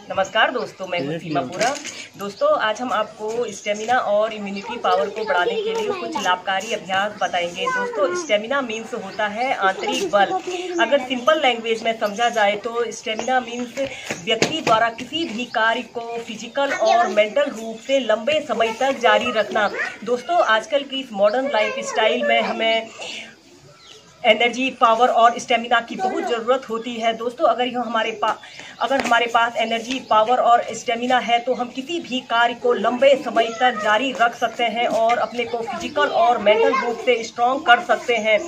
नमस्कार दोस्तों, मैं हूँ सीमा पूरा। दोस्तों, आज हम आपको स्टेमिना और इम्यूनिटी पावर को बढ़ाने के लिए कुछ लाभकारी अभ्यास बताएंगे। दोस्तों, स्टेमिना मीन्स होता है आंतरिक बल। अगर सिंपल लैंग्वेज में समझा जाए तो स्टेमिना मीन्स व्यक्ति द्वारा किसी भी कार्य को फिजिकल और मेंटल रूप से लंबे समय तक जारी रखना। दोस्तों, आजकल की इस मॉडर्न लाइफ स्टाइल में हमें एनर्जी, पावर और स्टेमिना की बहुत ज़रूरत होती है। दोस्तों, अगर हमारे पास एनर्जी, पावर और स्टेमिना है तो हम किसी भी कार्य को लंबे समय तक जारी रख सकते हैं और अपने को फिजिकल और मेंटल रूप से स्ट्रॉन्ग कर सकते हैं।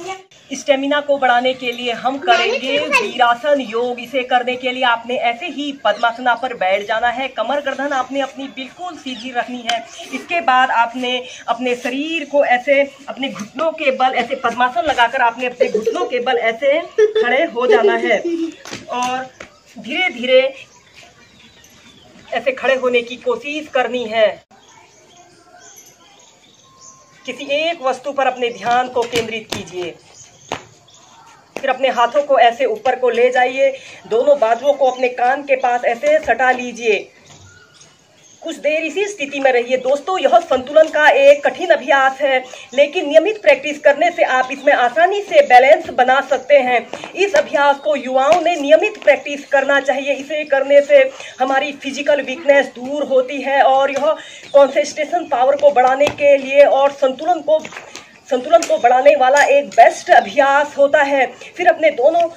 स्टेमिना को बढ़ाने के लिए हम करेंगे वीरासन योग। इसे करने के लिए आपने ऐसे ही पद्मासना पर बैठ जाना है। कमर गर्दन आपने अपनी बिल्कुल सीधी रखनी है। इसके बाद आपने अपने शरीर को ऐसे अपने घुटनों के बल ऐसे पद्मासन लगाकर आपने अपने घुटनों के बल ऐसे खड़े हो जाना है और धीरे धीरे ऐसे खड़े होने की कोशिश करनी है। किसी एक वस्तु पर अपने ध्यान को केंद्रित कीजिए। फिर अपने हाथों को ऐसे ऊपर को ले जाइए। दोनों बाजुओं को अपने कान के पास ऐसे सटा लीजिए। कुछ देर इसी स्थिति में रहिए। दोस्तों, यह संतुलन का एक कठिन अभ्यास है, लेकिन नियमित प्रैक्टिस करने से आप इसमें आसानी से बैलेंस बना सकते हैं। इस अभ्यास को युवाओं ने नियमित प्रैक्टिस करना चाहिए। इसे करने से हमारी फिजिकल वीकनेस दूर होती है और यह कॉन्सेंट्रेशन पावर को बढ़ाने के लिए और संतुलन को बढ़ाने वाला एक बेस्ट अभ्यास होता है। फिर अपने दोनों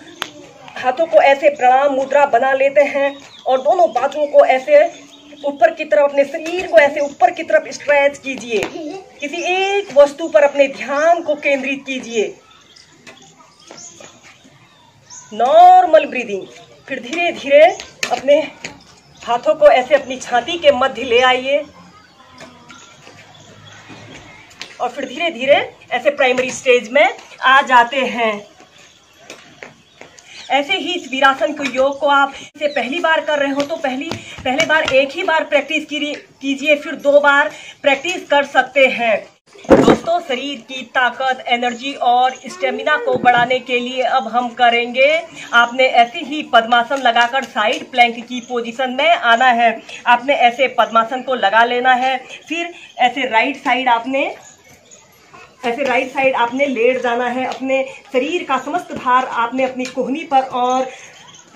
हाथों को ऐसे प्रणाम मुद्रा बना लेते हैं और दोनों बाजुओं को ऐसे ऊपर की तरफ, अपने शरीर को ऐसे ऊपर की तरफ स्ट्रेच कीजिए। किसी एक वस्तु पर अपने ध्यान को केंद्रित कीजिए। Normal breathing. फिर धीरे धीरे अपने हाथों को ऐसे अपनी छाती के मध्य ले आइए और फिर धीरे धीरे ऐसे प्राइमरी स्टेज में आ जाते हैं। ऐसे ही इस वीरासन के योग को आप इसे पहली बार कर रहे हो तो पहले बार एक ही बार प्रैक्टिस कीजिए, फिर 2 बार प्रैक्टिस कर सकते हैं। दोस्तों, शरीर की ताकत, एनर्जी और स्टेमिना को बढ़ाने के लिए अब हम करेंगे, आपने ऐसे ही पद्मासन लगाकर साइड प्लैंक की पोजीशन में आना है। आपने ऐसे पद्मासन को लगा लेना है। फिर ऐसे राइट साइड आपने लेट जाना है। अपने शरीर का समस्त भार आपने अपनी कोहनी पर और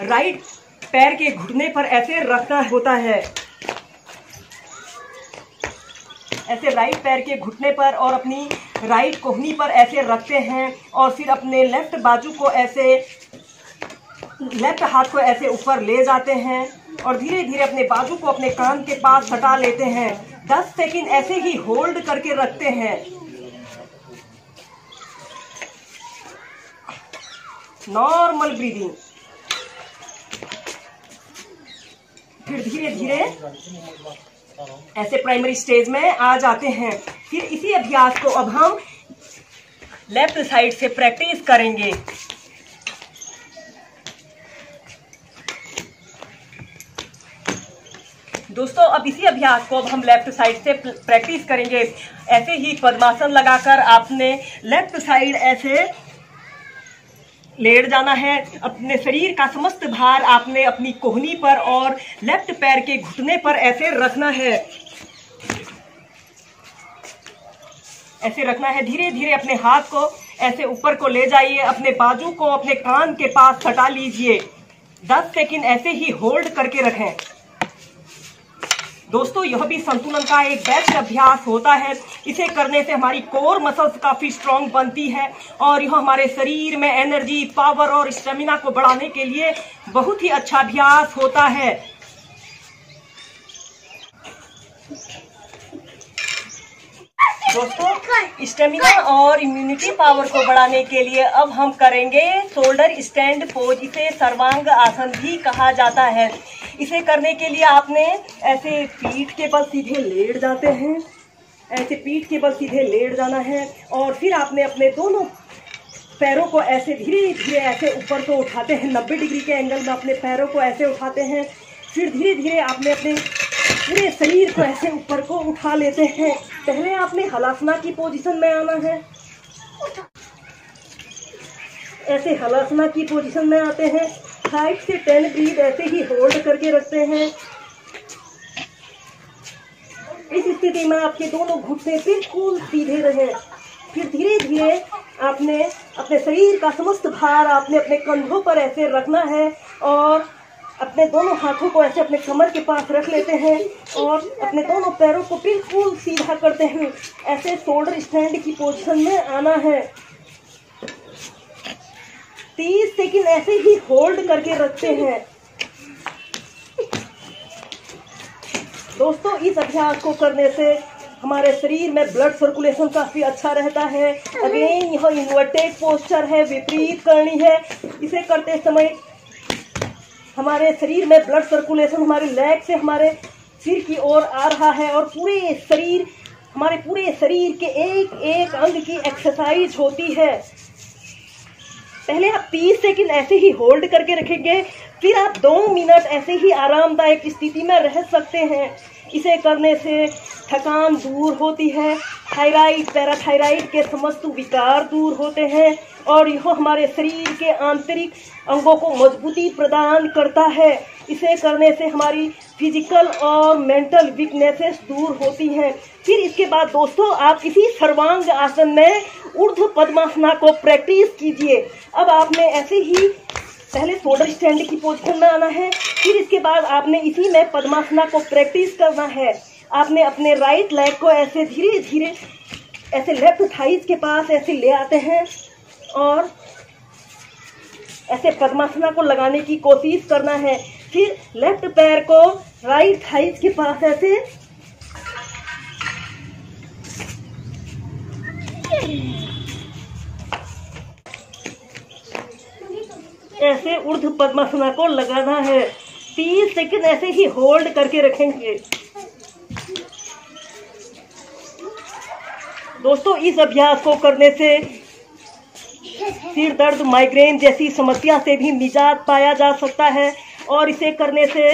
राइट पैर के घुटने पर ऐसे रखना होता है। ऐसे राइट पैर के घुटने पर और अपनी राइट कोहनी पर ऐसे रखते हैं और फिर अपने लेफ्ट हाथ को ऐसे ऊपर ले जाते हैं और धीरे धीरे अपने बाजू को अपने कान के पास सटा लेते हैं। 10 सेकंड ऐसे ही होल्ड करके रखते हैं। Normal breathing. फिर धीरे धीरे ऐसे प्राइमरी स्टेज में आ जाते हैं। फिर इसी अभ्यास को अब हम लेफ्ट साइड से प्रैक्टिस करेंगे। दोस्तों, अब इसी अभ्यास को अब हम लेफ्ट साइड से प्रैक्टिस करेंगे। ऐसे ही पद्मासन लगाकर आपने लेफ्ट साइड ऐसे लेट जाना है। अपने शरीर का समस्त भार आपने अपनी कोहनी पर और लेफ्ट पैर के घुटने पर ऐसे रखना है। ऐसे रखना है। धीरे धीरे अपने हाथ को ऐसे ऊपर को ले जाइए। अपने बाजू को अपने कान के पास सटा लीजिए। 10 सेकंड ऐसे ही होल्ड करके रखें। दोस्तों, यह भी संतुलन का एक बेस्ट अभ्यास होता है। इसे करने से हमारी कोर मसल्स काफी स्ट्रांग बनती है और यह हमारे शरीर में एनर्जी, पावर और स्टेमिना को बढ़ाने के लिए बहुत ही अच्छा अभ्यास होता है। दोस्तों, स्टेमिना और इम्यूनिटी पावर को बढ़ाने के लिए अब हम करेंगे शोल्डर स्टैंड पोज। इसे सर्वांग आसन भी कहा जाता है। इसे करने के लिए आपने ऐसे पीठ के बल सीधे लेट जाते हैं। ऐसे पीठ के बल सीधे लेट जाना है और फिर आपने अपने दोनों पैरों को ऐसे धीरे धीरे ऐसे ऊपर को उठाते हैं। 90 डिग्री के एंगल में अपने पैरों को ऐसे उठाते हैं। फिर धीरे धीरे आपने अपने पूरे शरीर को ऐसे ऊपर को उठा लेते हैं। पहले आपने हलासना की पोजीशन में आना है। ऐसे हलासना की पोजीशन में आते हैं। 5 से 10 ब्रीथ ऐसे ही होल्ड करके रखते हैं। इस स्थिति में आपके दोनों घुटने बिल्कुल सीधे रहे। फिर धीरे धीरे आपने अपने शरीर का समस्त भार आपने अपने कंधों पर ऐसे रखना है और अपने दोनों हाथों को ऐसे अपने कमर के पास रख लेते हैं और अपने दोनों पैरों को बिल्कुल सीधा करते हैं। ऐसे शोल्डर स्टैंड की पोजीशन में आना है। 30 सेकंड ऐसे ही होल्ड करके रखते हैं। दोस्तों, इस अभ्यास को करने से हमारे शरीर में ब्लड सर्कुलेशन काफी अच्छा रहता है। अगेन यह इन्वर्टेड पोस्चर है, विपरीत करनी है। इसे करते समय हमारे शरीर में ब्लड सर्कुलेशन हमारे लेग से हमारे सिर की ओर आ रहा है और हमारे पूरे शरीर के एक एक अंग की एक्सरसाइज होती है। पहले आप 30 सेकंड ऐसे ही होल्ड करके रखेंगे, फिर आप 2 मिनट ऐसे ही आरामदायक स्थिति में रह सकते हैं। इसे करने से थकान दूर होती है, थायराइड पैराथायराइड के समस्त विकार दूर होते हैं और यह हमारे शरीर के आंतरिक अंगों को मजबूती प्रदान करता है। इसे करने से हमारी फिजिकल और मेंटल वीकनेसेस दूर होती हैं। फिर इसके बाद दोस्तों, आप इसी सर्वांग आसन में ऊर्ध्व पद्मासना को प्रैक्टिस कीजिए। अब आपने ऐसे ही पहले शोल्डर स्टैंड की पोजीशन में आना है, फिर इसके बाद आपने इसी में पद्मासना को प्रैक्टिस करना है। आपने अपने राइट लेग को ऐसे धीरे धीरे ऐसे लेफ्ट थाइज के पास ऐसे ले आते हैं और ऐसे पद्मासना को लगाने की कोशिश करना है। फिर लेफ्ट पैर को राइट थाइज के पास ऐसे ऊर्ध्व पद्मासना को लगाना है। 30 सेकंड ऐसे ही होल्ड करके रखेंगे। दोस्तों, इस अभ्यास को करने से सिर दर्द, माइग्रेन जैसी समस्या से भी निजात पाया जा सकता है और इसे करने से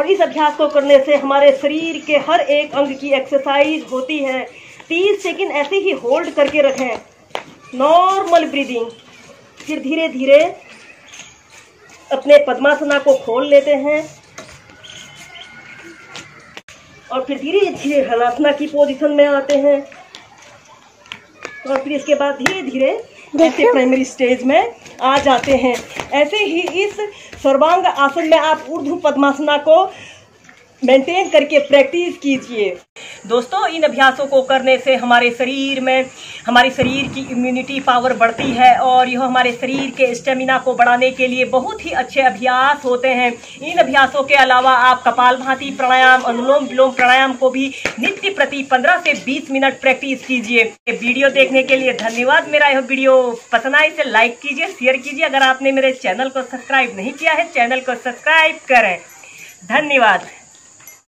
इस अभ्यास को करने से हमारे शरीर के हर एक अंग की एक्सरसाइज होती है। 30 सेकंड ऐसे ही होल्ड करके रखें, नॉर्मल ब्रीदिंग। फिर धीरे धीरे अपने पद्मासना को खोल लेते हैं और फिर धीरे धीरे हलासना की पोजीशन में आते हैं और फिर इसके बाद धीरे धीरे ऐसे प्राइमरी स्टेज में आ जाते हैं। ऐसे ही इस सर्वांग आसन में आप ऊर्ध्व पद्मासना को मेंटेन करके प्रैक्टिस कीजिए। दोस्तों, इन अभ्यासों को करने से हमारे शरीर की इम्यूनिटी पावर बढ़ती है और यह हमारे शरीर के स्टेमिना को बढ़ाने के लिए बहुत ही अच्छे अभ्यास होते हैं। इन अभ्यासों के अलावा आप कपालभाति प्राणायाम, अनुलोम विलोम प्राणायाम को भी नित्य प्रति 15 से 20 मिनट प्रैक्टिस कीजिए। वीडियो देखने के लिए धन्यवाद। मेरा यह वीडियो पसंद आए इसे लाइक कीजिए, शेयर कीजिए। अगर आपने मेरे चैनल को सब्सक्राइब नहीं किया है, चैनल को सब्सक्राइब करें। धन्यवाद।